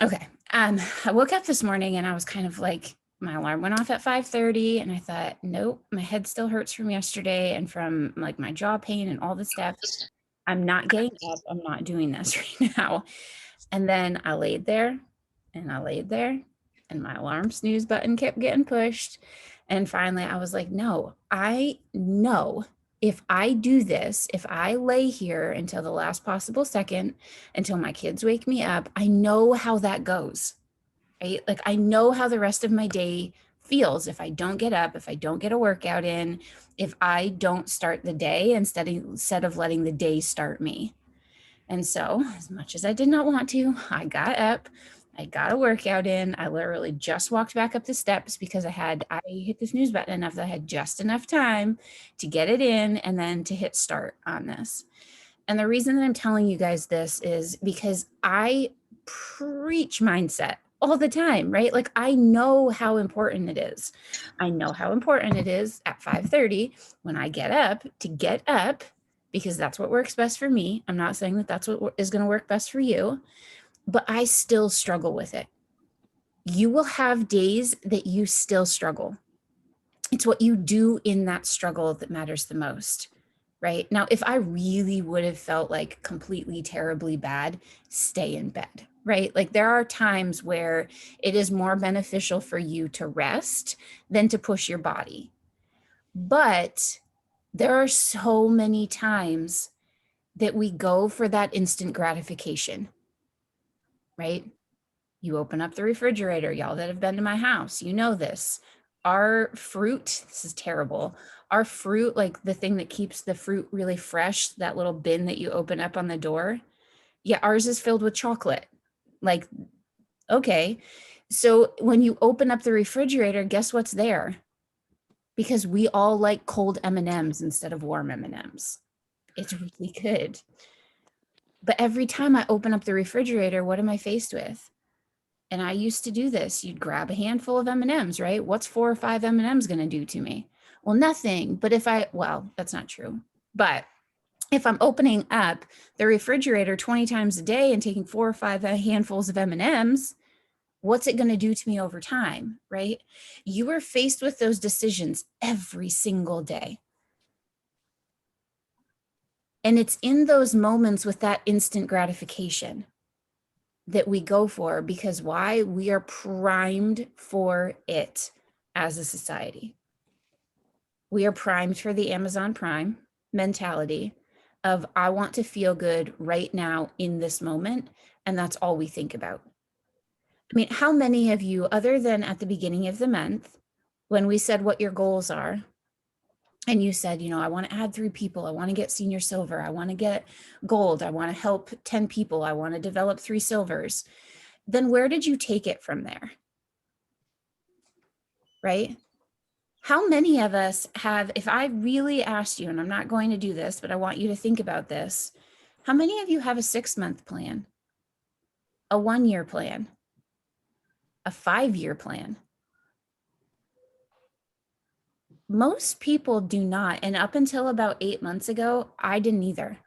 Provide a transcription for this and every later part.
Okay. I woke up this morning and I was kind of like, my alarm went off at 5:30 and I thought, nope, my head still hurts from yesterday and from like my jaw pain and all the stuff. I'm not getting up. I'm not doing this right now. And then I laid there and I laid there and my alarm snooze button kept getting pushed. And finally I was like, no, I know if I do this, if I lay here until the last possible second, until my kids wake me up, I know how that goes, right? Like I know how the rest of my day feels if I don't get up, if I don't get a workout in, if I don't start the day instead of letting the day start me. And so, as much as I did not want to, I got up, I got a workout in. I literally just walked back up the steps because I hit the snooze button enough that I had just enough time to get it in and then to hit start on this. And the reason that I'm telling you guys this is because I preach mindset all the time, right? Like I know how important it is. I know how important it is at 5:30 when I get up to get up because that's what works best for me. I'm not saying that that's what is going to work best for you, but I still struggle with it. You will have days that you still struggle. It's what you do in that struggle that matters the most. Right now, if I really would have felt like completely terribly bad, stay in bed, right? Like there are times where it is more beneficial for you to rest than to push your body. But there are so many times that we go for that instant gratification, right? You open up the refrigerator, y'all that have been to my house, you know this. Our fruit, this is terrible. Our fruit, like the thing that keeps the fruit really fresh, that little bin that you open up on the door. Yeah, ours is filled with chocolate. Like, okay. So when you open up the refrigerator, guess what's there? Because we all like cold M&Ms instead of warm M&Ms. It's really good. But every time I open up the refrigerator, what am I faced with? And I used to do this. You'd grab a handful of M&Ms, right? What's 4 or 5 M&Ms going to do to me? Well, nothing. But well, that's not true. But if I'm opening up the refrigerator 20 times a day and taking 4 or 5 handfuls of M&Ms, what's it going to do to me over time, right? You are faced with those decisions every single day. And it's in those moments with that instant gratification that we go for because why? We are primed for it as a society. We are primed for the Amazon Prime mentality of I want to feel good right now in this moment. And that's all we think about. I mean, how many of you, other than at the beginning of the month, when we said what your goals are, and you said, I want to add 3 people, I want to get senior silver, I want to get gold, I want to help 10 people, I want to develop 3 silvers, then where did you take it from there? Right? How many of us have, if I really asked you, and I'm not going to do this, but I want you to think about this, how many of you have a 6-month plan, a 1-year plan, a 5-year plan? Most people do not. And up until about 8 months ago, I didn't either.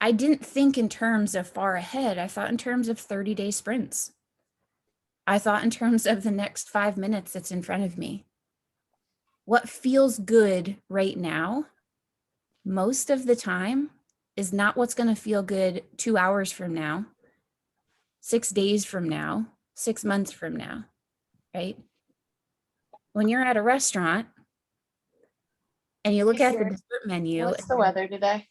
I didn't think in terms of far ahead. I thought in terms of 30-day sprints. I thought in terms of the next 5 minutes that's in front of me. What feels good right now, most of the time, is not what's going to feel good 2 hours from now, 6 days from now, 6 months from now, right? When you're at a restaurant and you look at the dessert menu. What's the weather today?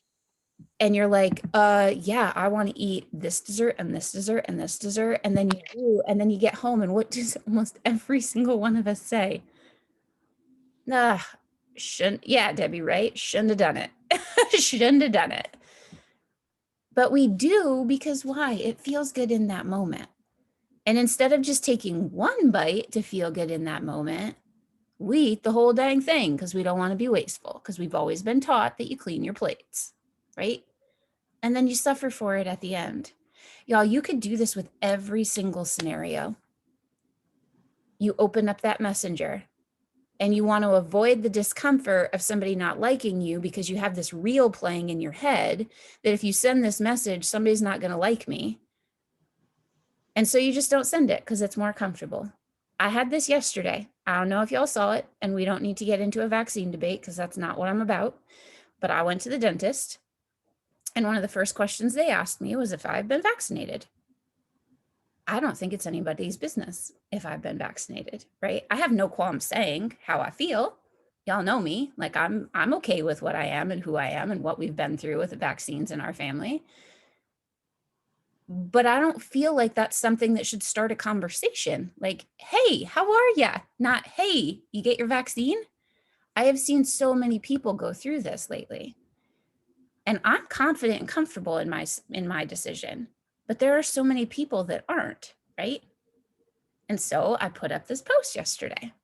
And you're like, yeah, I want to eat this dessert and this dessert and this dessert. And then you do, and then you get home, and what does almost every single one of us say? Nah, shouldn't, yeah, Debbie, right? Shouldn't have done it. Shouldn't have done it. But we do because why? It feels good in that moment. And instead of just taking one bite to feel good in that moment, we eat the whole dang thing because we don't want to be wasteful, because we've always been taught that you clean your plates, right? And then you suffer for it at the end. Y'all, you could do this with every single scenario. You open up that messenger and you want to avoid the discomfort of somebody not liking you because you have this reel playing in your head that if you send this message, somebody's not going to like me. And so you just don't send it because it's more comfortable. I had this yesterday. I don't know if y'all saw it, and we don't need to get into a vaccine debate because that's not what I'm about. But I went to the dentist, and one of the first questions they asked me was if I've been vaccinated. I don't think it's anybody's business if I've been vaccinated, right? I have no qualm saying how I feel. Y'all know me. Like I'm okay with what I am and who I am and what we've been through with the vaccines in our family. But I don't feel like that's something that should start a conversation. Like, hey, how are ya? Not, hey, you get your vaccine? I have seen so many people go through this lately. And I'm confident and comfortable in my decision. But there are so many people that aren't, right? And so I put up this post yesterday.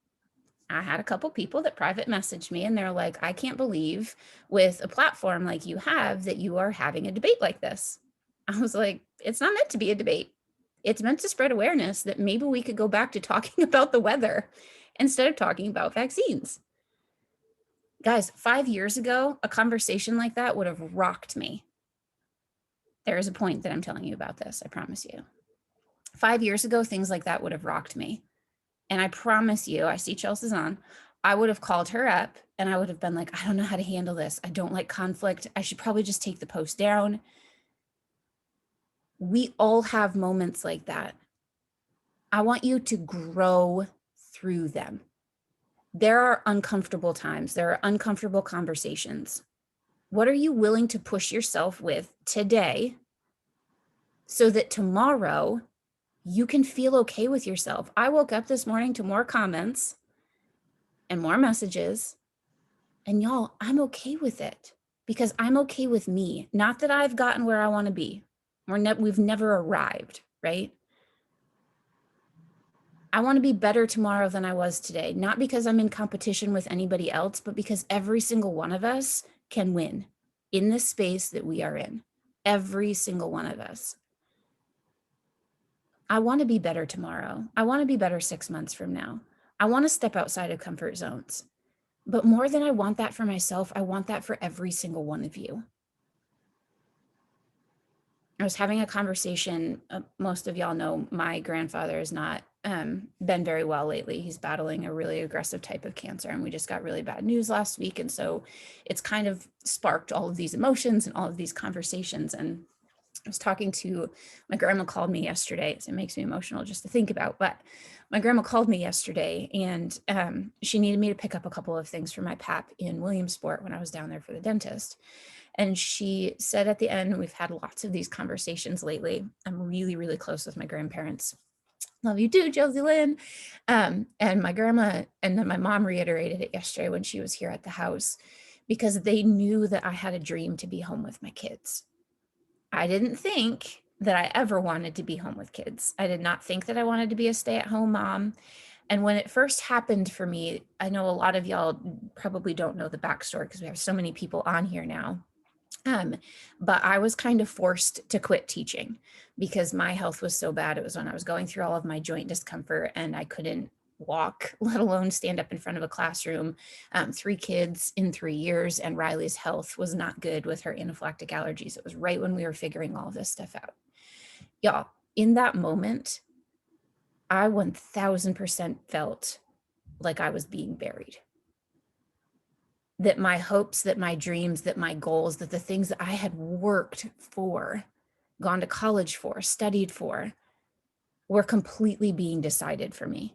I had a couple people that private messaged me and they're like, I can't believe with a platform like you have that you are having a debate like this. I was like, it's not meant to be a debate. It's meant to spread awareness that maybe we could go back to talking about the weather instead of talking about vaccines. Guys, 5 years ago, a conversation like that would have rocked me. There is a point that I'm telling you about this, I promise you. 5 years ago, things like that would have rocked me. And I promise you, I see Chelsea's on, I would have called her up and I would have been like, I don't know how to handle this. I don't like conflict. I should probably just take the post down. We all have moments like that. I want you to grow through them. There are uncomfortable times. There are uncomfortable conversations. What are you willing to push yourself with today so that tomorrow you can feel okay with yourself? I woke up this morning to more comments and more messages. And y'all, I'm okay with it because I'm okay with me. Not that I've gotten where I want to be. We've never arrived, right? I want to be better tomorrow than I was today, not because I'm in competition with anybody else, but because every single one of us can win in this space that we are in. Every single one of us. I want to be better tomorrow. I want to be better 6 months from now. I want to step outside of comfort zones. But more than I want that for myself, I want that for every single one of you. I was having a conversation. Most of y'all know my grandfather has not been very well lately. He's battling a really aggressive type of cancer, and we just got really bad news last week. And so it's kind of sparked all of these emotions and all of these conversations. And I was talking to my grandma, called me yesterday. So it makes me emotional just to think about. But my grandma called me yesterday, and she needed me to pick up a couple of things for my pap in Williamsport when I was down there for the dentist. And she said at the end, we've had lots of these conversations lately. I'm really, really close with my grandparents. Love you too, Josie Lynn. And my grandma and then my mom reiterated it yesterday when she was here at the house, because they knew that I had a dream to be home with my kids. I didn't think that I ever wanted to be home with kids. I did not think that I wanted to be a stay-at-home mom. And when it first happened for me, I know a lot of y'all probably don't know the backstory because we have so many people on here now. But I was kind of forced to quit teaching because my health was so bad. It was when I was going through all of my joint discomfort and I couldn't walk, let alone stand up in front of a classroom. 3 kids in 3 years, and Riley's health was not good with her anaphylactic allergies. It was right when we were figuring all this stuff out. Y'all, in that moment, I 1000% felt like I was being buried. That my hopes, that my dreams, that my goals, that the things that I had worked for, gone to college for, studied for, were completely being decided for me.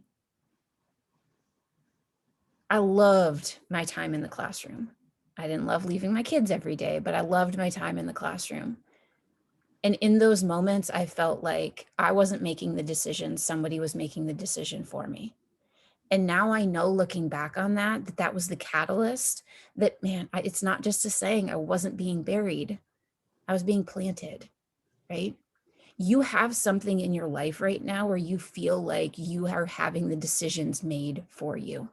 I loved my time in the classroom. I didn't love leaving my kids every day, but I loved my time in the classroom. And in those moments, I felt like I wasn't making the decision, somebody was making the decision for me. And now I know, looking back on that, that was the catalyst that, man, it's not just a saying, I wasn't being buried. I was being planted, right? You have something in your life right now where you feel like you are having the decisions made for you.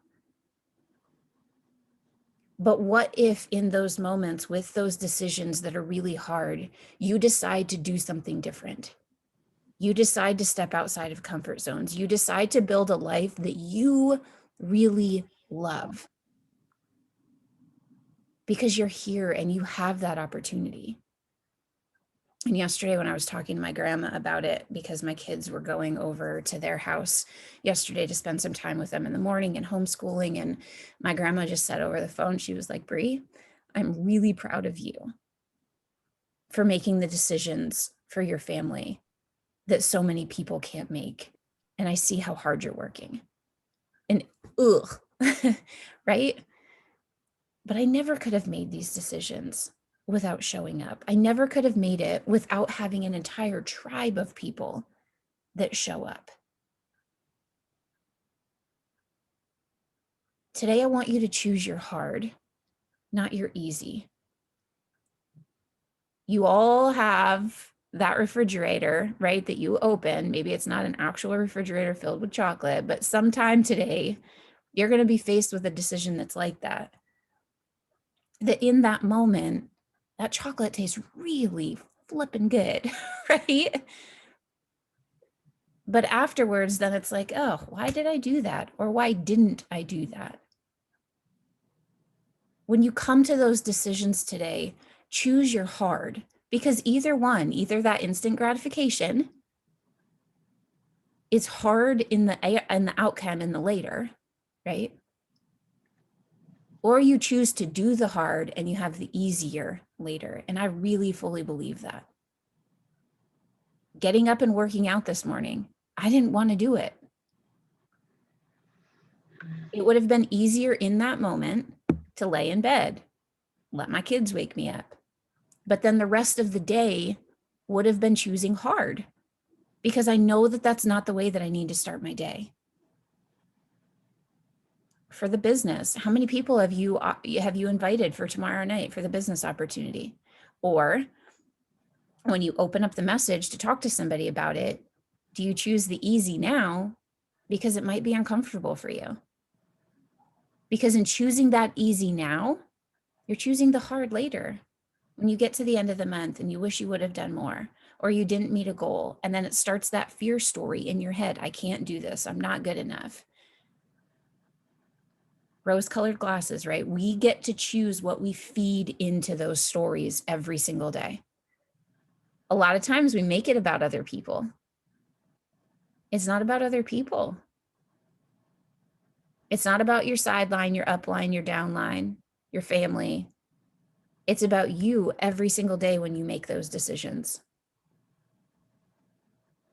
But what if in those moments with those decisions that are really hard, you decide to do something different? You decide to step outside of comfort zones. You decide to build a life that you really love because you're here and you have that opportunity. And yesterday when I was talking to my grandma about it, because my kids were going over to their house yesterday to spend some time with them in the morning and homeschooling, and my grandma just said over the phone, she was like, Bree, I'm really proud of you for making the decisions for your family that so many people can't make. And I see how hard you're working. And ugh, right? But I never could have made these decisions without showing up. I never could have made it without having an entire tribe of people that show up. Today, I want you to choose your hard, not your easy. You all have that refrigerator, right, that you open. Maybe it's not an actual refrigerator filled with chocolate, but sometime today, you're going to be faced with a decision that's like that. That in that moment, that chocolate tastes really flipping good, right? But afterwards, then it's like, oh, why did I do that? Or why didn't I do that? When you come to those decisions today, choose your hard, because either one, either that instant gratification is hard in the outcome in the later, right? Or you choose to do the hard and you have the easier later. And I really fully believe that. Getting up and working out this morning, I didn't want to do it. It would have been easier in that moment to lay in bed, let my kids wake me up. But then the rest of the day would have been choosing hard, because I know that that's not the way that I need to start my day. For the business, how many people have you invited for tomorrow night for the business opportunity? Or when you open up the message to talk to somebody about it, do you choose the easy now because it might be uncomfortable for you? Because in choosing that easy now, you're choosing the hard later. When you get to the end of the month and you wish you would have done more, or you didn't meet a goal, and then it starts that fear story in your head. I can't do this. I'm not good enough. Rose-colored glasses, right? We get to choose what we feed into those stories every single day. A lot of times we make it about other people. It's not about other people. It's not about your sideline, your upline, your downline, your family. It's about you every single day when you make those decisions.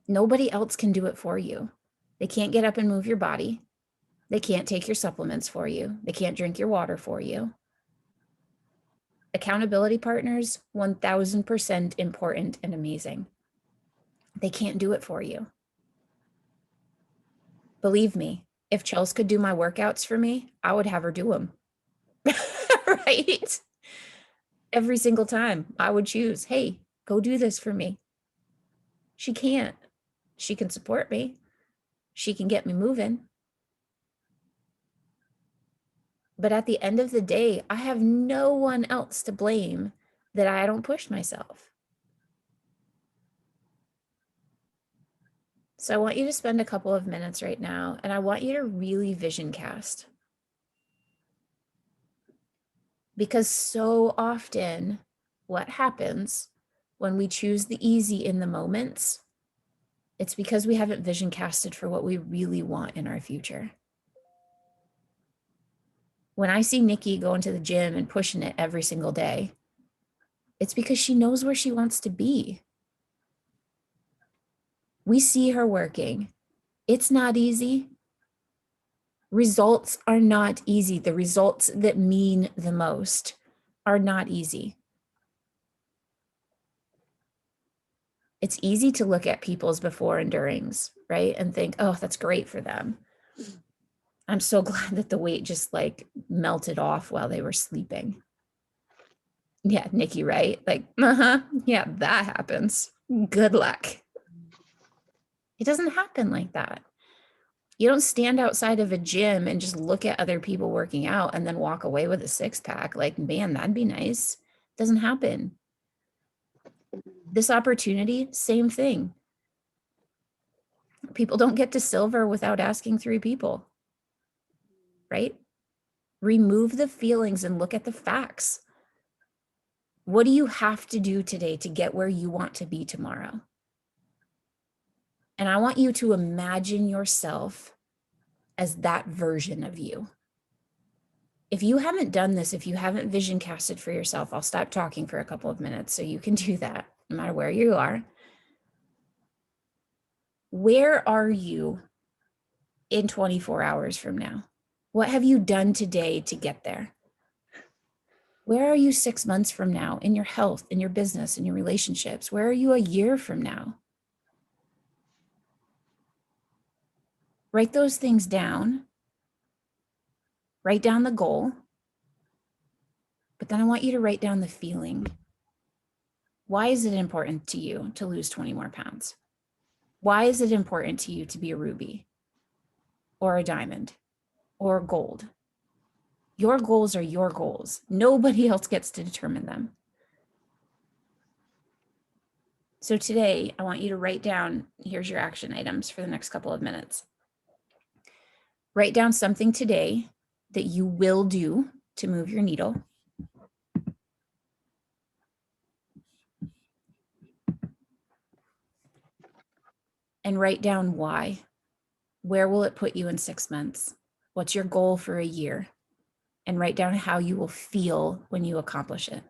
Nobody else can do it for you. They can't get up and move your body. They can't take your supplements for you. They can't drink your water for you. Accountability partners, 1000% important and amazing. They can't do it for you. Believe me, if Chelsea could do my workouts for me, I would have her do them. Right? Every single time I would choose, hey, go do this for me. She can't. She can support me. She can get me moving. But at the end of the day, I have no one else to blame that I don't push myself. So I want you to spend a couple of minutes right now, and I want you to really vision cast. Because so often what happens when we choose the easy in the moments, it's because we haven't vision casted for what we really want in our future. When I see Nikki going to the gym and pushing it every single day, it's because she knows where she wants to be. We see her working. It's not easy. Results are not easy. The results that mean the most are not easy. It's easy to look at people's before and durings, right? And think, oh, that's great for them. I'm so glad that the weight just like melted off while they were sleeping. Yeah, Nikki, right? Like, yeah, that happens. Good luck. It doesn't happen like that. You don't stand outside of a gym and just look at other people working out and then walk away with a six-pack. Like, man, that'd be nice. It doesn't happen. This opportunity, same thing. People don't get to silver without asking 3 people, right? Remove the feelings and look at the facts. What do you have to do today to get where you want to be tomorrow? And I want you to imagine yourself as that version of you. If you haven't done this, if you haven't vision casted for yourself, I'll stop talking for a couple of minutes so you can do that no matter where you are. Where are you in 24 hours from now? What have you done today to get there? Where are you 6 months from now in your health, in your business, in your relationships? Where are you a year from now? Write those things down. Write down the goal. But then I want you to write down the feeling. Why is it important to you to lose 20 more pounds? Why is it important to you to be a ruby or a diamond or gold? Your goals are your goals. Nobody else gets to determine them. So today, I want you to write down, here's your action items for the next couple of minutes. Write down something today that you will do to move your needle. And write down why. Where will it put you in 6 months? What's your goal for a year? And write down how you will feel when you accomplish it.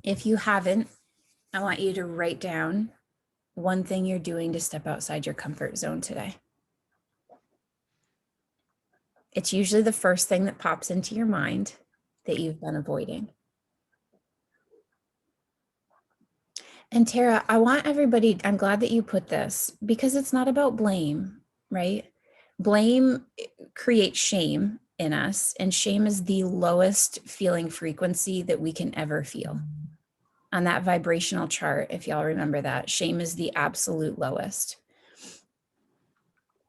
If you haven't, I want you to write down one thing you're doing to step outside your comfort zone today. It's usually the first thing that pops into your mind that you've been avoiding. And Tara, I want everybody, I'm glad that you put this because it's not about blame, right? Blame creates shame in us, and shame is the lowest feeling frequency that we can ever feel. On that vibrational chart, if y'all remember that, shame is the absolute lowest.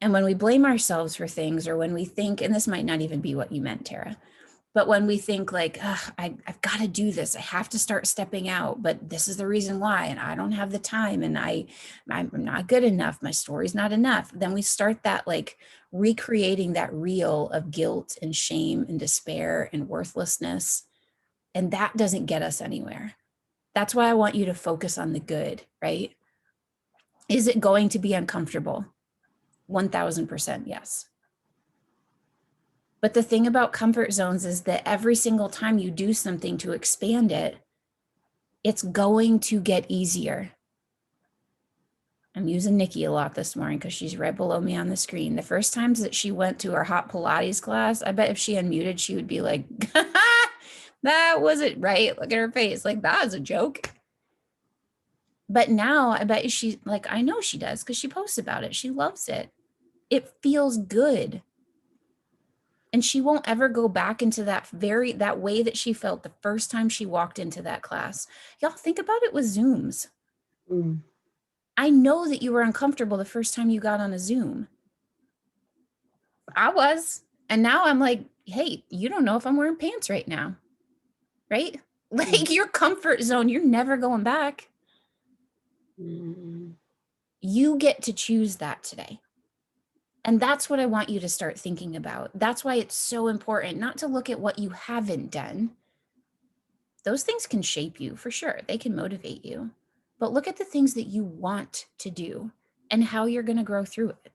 And when we blame ourselves for things, or when we think, and this might not even be what you meant, Tara, but when we think like, I've got to do this, I have to start stepping out, but this is the reason why, and I don't have the time, and I'm not good enough, my story's not enough, then we start that like recreating that reel of guilt and shame and despair and worthlessness. And that doesn't get us anywhere. That's why I want you to focus on the good, right? Is it going to be uncomfortable? 1000% yes. But the thing about comfort zones is that every single time you do something to expand it, it's going to get easier. I'm using Nikki a lot this morning because she's right below me on the screen. The first times that she went to her hot Pilates class, I bet if she unmuted, she would be like, that wasn't right. Look at her face. Like, that was a joke. But now I bet she, like, I know she does because she posts about it. She loves it. It feels good. And she won't ever go back into that way that she felt the first time she walked into that class. Y'all think about it with Zooms. I know that you were uncomfortable the first time you got on a Zoom. I was. And now I'm like, hey, you don't know if I'm wearing pants right now. Right? Like your comfort zone, you're never going back. You get to choose that today. And that's what I want you to start thinking about. That's why it's so important not to look at what you haven't done. Those things can shape you for sure. They can motivate you. But look at the things that you want to do and how you're going to grow through it.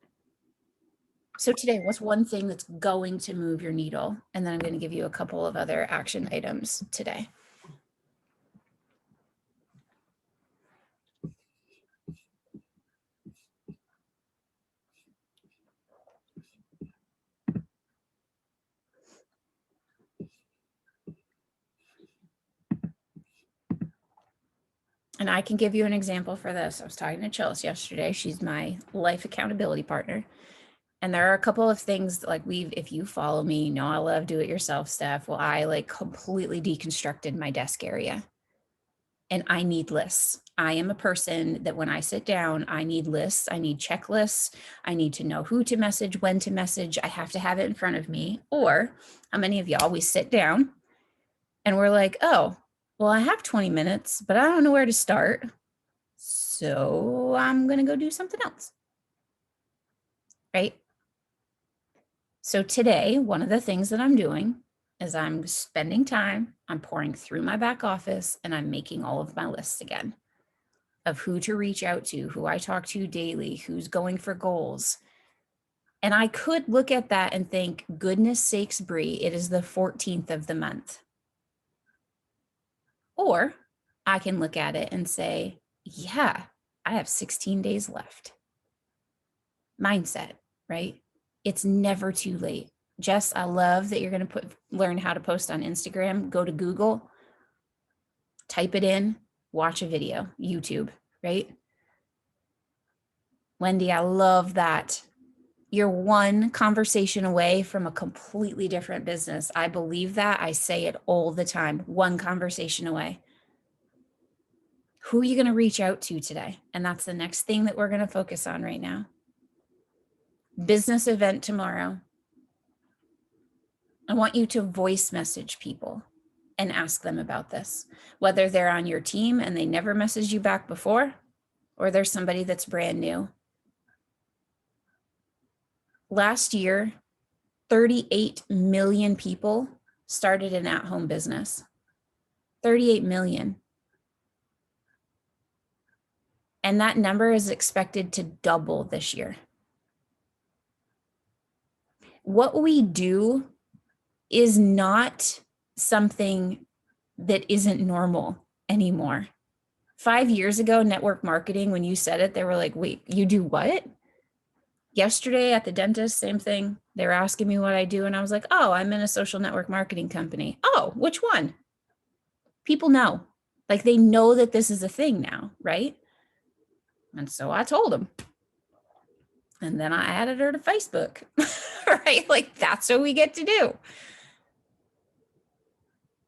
So today, what's one thing that's going to move your needle? And then I'm going to give you a couple of other action items today. And I can give you an example for this. I was talking to Chelsea yesterday. She's my life accountability partner. And there are a couple of things like if you follow me, you know, I love do-it-yourself stuff. Well, I like completely deconstructed my desk area and I need lists. I am a person that when I sit down, I need lists. I need checklists. I need to know who to message, when to message. I have to have it in front of me. Or how many of y'all, we sit down and we're like, oh, well, I have 20 minutes, but I don't know where to start. So I'm going to go do something else. Right? So today, one of the things that I'm doing is I'm spending time, I'm pouring through my back office, and I'm making all of my lists again of who to reach out to, who I talk to daily, who's going for goals. And I could look at that and think, goodness sakes, Brie, it is the 14th of the month. Or I can look at it and say, yeah, I have 16 days left. Mindset, right? It's never too late. Jess, I love that you're going to learn how to post on Instagram. Go to Google, type it in, watch a video, YouTube, right? Wendy, I love that. You're one conversation away from a completely different business. I believe that. I say it all the time. One conversation away. Who are you going to reach out to today? And that's the next thing that we're going to focus on right now. Business event tomorrow. I want you to voice message people and ask them about this, whether they're on your team and they never messaged you back before, or there's somebody that's brand new. Last year, 38 million people started an at-home business. 38 million. And that number is expected to double this year. What we do is not something that isn't normal anymore. 5 years ago, network marketing, when you said it, they were like, wait, you do what? Yesterday at the dentist, same thing. They were asking me what I do. And I was like, oh, I'm in a social network marketing company. Oh, which one? People know. Like they know that this is a thing now, right? And so I told them. And then I added her to Facebook, right? Like that's what we get to do.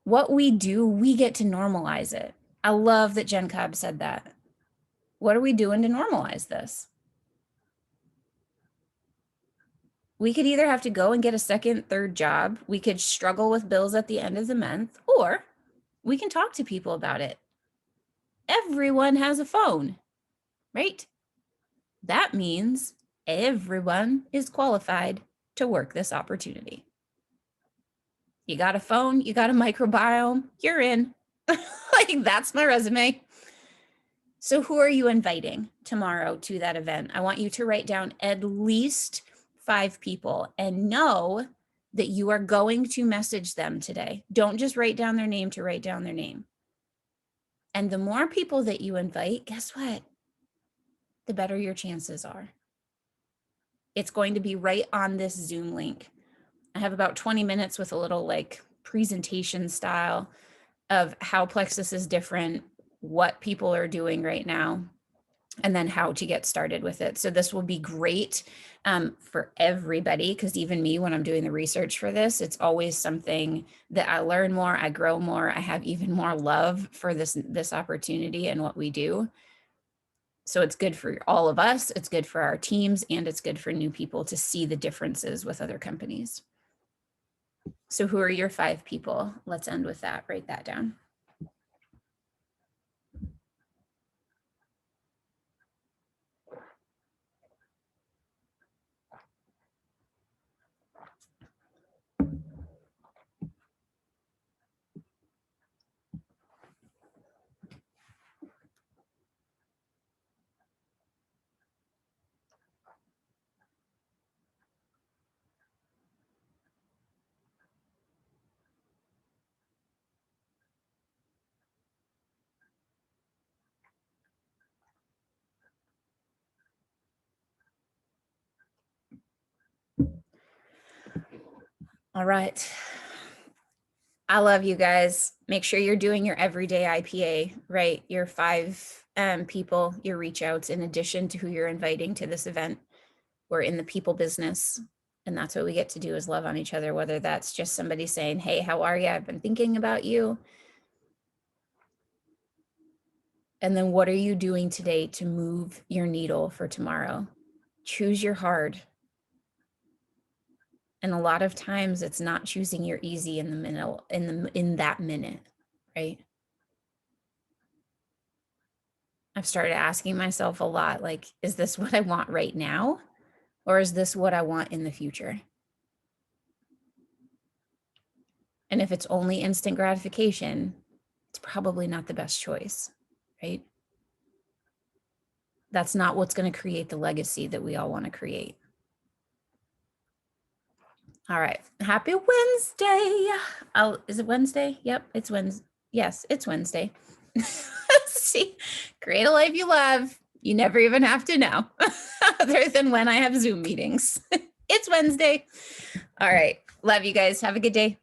What we do, we get to normalize it. I love that Jen Cobb said that. What are we doing to normalize this? We could either have to go and get a second, third job. We could struggle with bills at the end of the month, or we can talk to people about it. Everyone has a phone, right? That means everyone is qualified to work this opportunity. You got a phone, you got a microbiome, you're in. Like that's my resume. So who are you inviting tomorrow to that event? I want you to write down at least 5 people and know that you are going to message them today. Don't just write down their name to write down their name. And the more people that you invite, guess what? The better your chances are. It's going to be right on this Zoom link. I have about 20 minutes with a little like presentation style of how Plexus is different, what people are doing right now, and then how to get started with it. So this will be great for everybody, because even me, when I'm doing the research for this, it's always something that I learn more, I grow more, I have even more love for this opportunity and what we do. So it's good for all of us, it's good for our teams, and it's good for new people to see the differences with other companies. So who are your 5 people? Let's end with that. Write that down. All right. I love you guys. Make sure you're doing your everyday IPA, right? Your 5 people, your reach outs, in addition to who you're inviting to this event. We're in the people business. And that's what we get to do, is love on each other, whether that's just somebody saying, hey, how are you? I've been thinking about you. And then what are you doing today to move your needle for tomorrow? Choose your hard. And a lot of times it's not choosing your easy in the minute, in that minute, right? I've started asking myself a lot, like, is this what I want right now? Or is this what I want in the future? And if it's only instant gratification, it's probably not the best choice, right? That's not what's going to create the legacy that we all want to create. All right. Happy Wednesday. Is it Wednesday? Yep, it's Wednesday. Yes, it's Wednesday. See, create a life you love. You never even have to know, other than when I have Zoom meetings. It's Wednesday. All right. Love you guys. Have a good day.